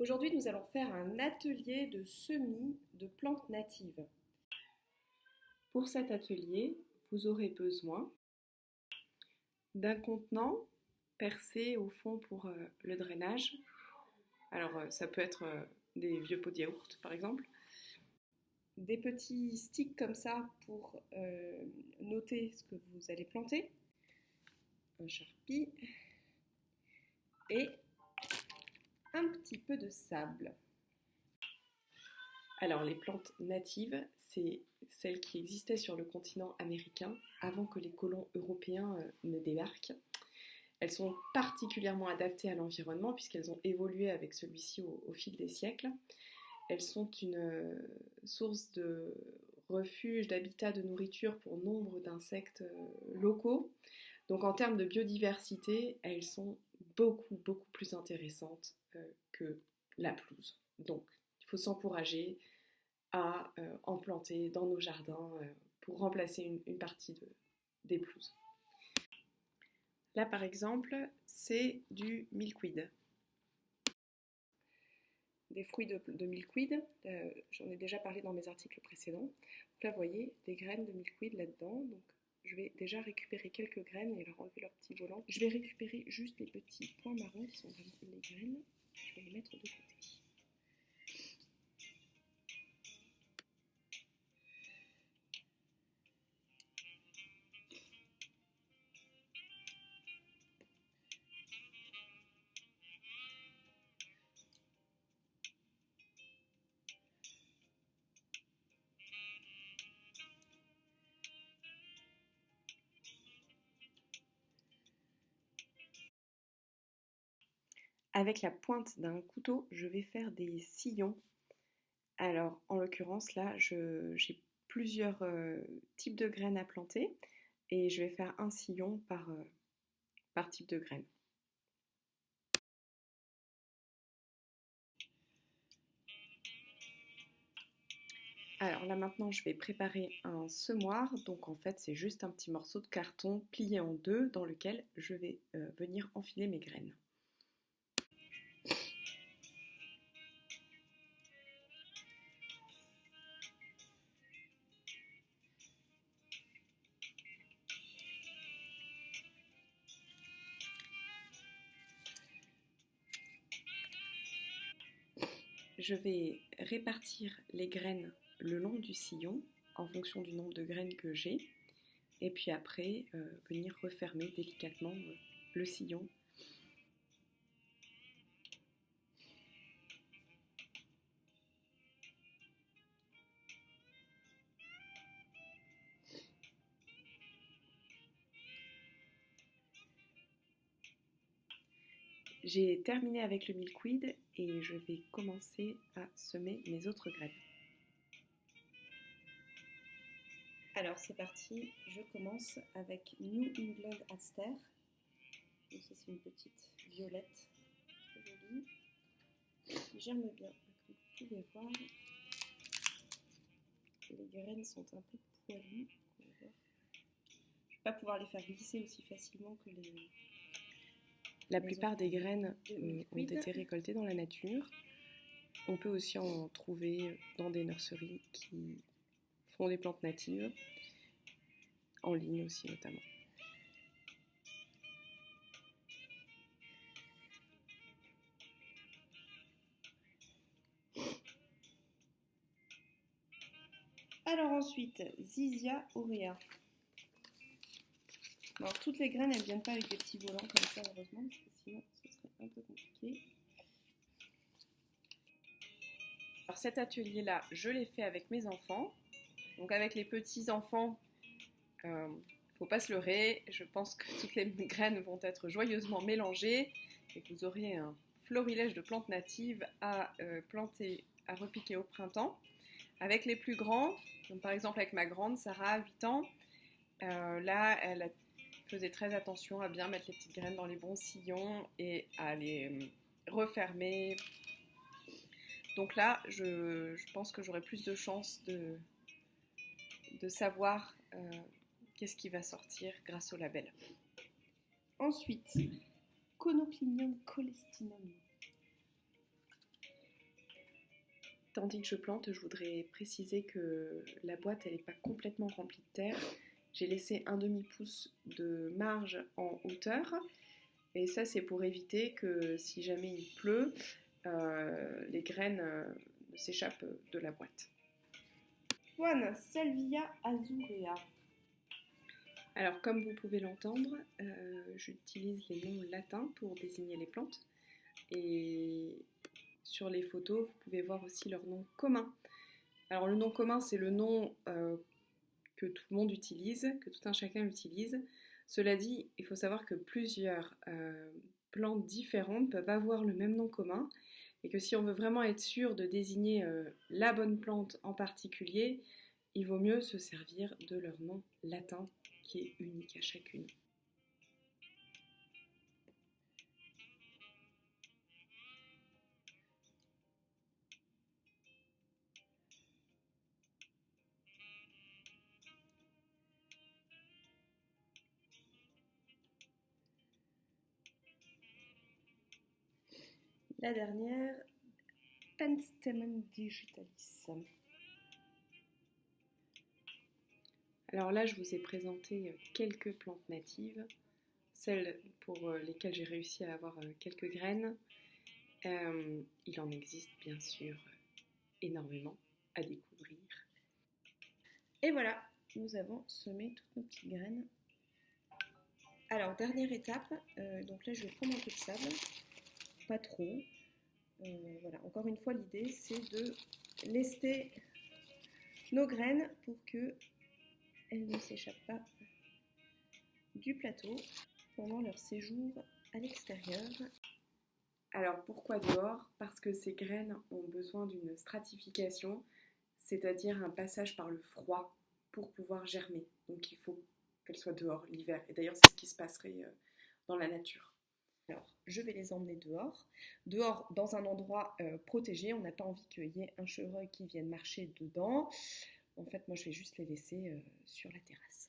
Aujourd'hui, nous allons faire un atelier de semis de plantes natives. Pour cet atelier, vous aurez besoin d'un contenant percé au fond pour le drainage. Alors, ça peut être des vieux pots de yaourt, par exemple. Des petits sticks comme ça pour noter ce que vous allez planter. Un charpie et un petit peu de sable. Alors les plantes natives, c'est celles qui existaient sur le continent américain avant que les colons européens ne débarquent. Elles sont particulièrement adaptées à l'environnement puisqu'elles ont évolué avec celui-ci au fil des siècles. Elles sont une source de refuge, d'habitat, de nourriture pour nombre d'insectes locaux. Donc en termes de biodiversité, elles sont beaucoup plus intéressantes que la pelouse. Donc il faut s'encourager à en planter dans nos jardins pour remplacer une partie des pelouses. Là par exemple, c'est du milkweed. Des fruits de milkweed, j'en ai déjà parlé dans mes articles précédents. Donc là vous voyez des graines de milkweed là-dedans. Donc je vais déjà récupérer quelques graines et leur enlever leur petit volant. Je vais récupérer juste les petits points marrons qui sont vraiment les graines. Je vais les mettre de côté. Avec la pointe d'un couteau, je vais faire des sillons. Alors, en l'occurrence, là, j'ai plusieurs types de graines à planter et je vais faire un sillon par type de graine. Alors là maintenant je vais préparer un semoir, donc en fait c'est juste un petit morceau de carton plié en deux dans lequel je vais venir enfiler mes graines. Je vais répartir les graines le long du sillon en fonction du nombre de graines que j'ai et puis après venir refermer délicatement le sillon. J'ai terminé avec le milkweed et je vais commencer à semer mes autres graines. Alors c'est parti, je commence avec New England Aster. Donc ça c'est une petite violette, très jolie, qui germe bien, comme vous pouvez voir. Les graines sont un peu poilues. Je ne vais pas pouvoir les faire glisser aussi facilement que les... La plupart des graines ont été récoltées dans la nature. On peut aussi en trouver dans des nurseries qui font des plantes natives, en ligne aussi notamment. Alors ensuite, Zizia aurea. Alors toutes les graines, elles ne viennent pas avec des petits volants comme ça, heureusement, parce que sinon ce serait un peu compliqué. Alors cet atelier-là, je l'ai fait avec mes enfants. Donc avec les petits-enfants, faut pas se leurrer. Je pense que toutes les graines vont être joyeusement mélangées et que vous aurez un florilège de plantes natives à planter, à repiquer au printemps. Avec les plus grands, donc par exemple avec ma grande Sarah, 8 ans, là elle faisait très attention à bien mettre les petites graines dans les bons sillons et à les refermer. Donc là, je pense que j'aurai plus de chances de savoir qu'est-ce qui va sortir grâce au label. Ensuite, Conopinium colestinum. Tandis que je plante, je voudrais préciser que la boîte, elle n'est pas complètement remplie de terre. J'ai laissé un demi-pouce de marge en hauteur. Et ça, c'est pour éviter que si jamais il pleut, les graines ne s'échappent de la boîte. Juan, Salvia azurea. Alors, comme vous pouvez l'entendre, j'utilise les noms latins pour désigner les plantes. Et sur les photos, vous pouvez voir aussi leur nom commun. Alors, le nom commun, c'est le nom que tout le monde utilise, que tout un chacun utilise. Cela dit, il faut savoir que plusieurs plantes différentes peuvent avoir le même nom commun et que si on veut vraiment être sûr de désigner la bonne plante en particulier, il vaut mieux se servir de leur nom latin qui est unique à chacune. La dernière, Penstemon digitalis. Alors là, je vous ai présenté quelques plantes natives, celles pour lesquelles j'ai réussi à avoir quelques graines. Il en existe bien sûr énormément à découvrir. Et voilà, nous avons semé toutes nos petites graines. Alors, dernière étape, donc là je vais prendre un peu de sable, pas trop. Voilà, encore une fois, l'idée c'est de lester nos graines pour qu'elles ne s'échappent pas du plateau pendant leur séjour à l'extérieur. Alors pourquoi dehors? Parce que ces graines ont besoin d'une stratification, c'est-à-dire un passage par le froid pour pouvoir germer. Donc il faut qu'elles soient dehors l'hiver. Et d'ailleurs, c'est ce qui se passerait dans la nature. Alors, je vais les emmener dehors. Dehors, dans un endroit protégé. On n'a pas envie qu'il y ait un chevreuil qui vienne marcher dedans. En fait, moi, je vais juste les laisser sur la terrasse.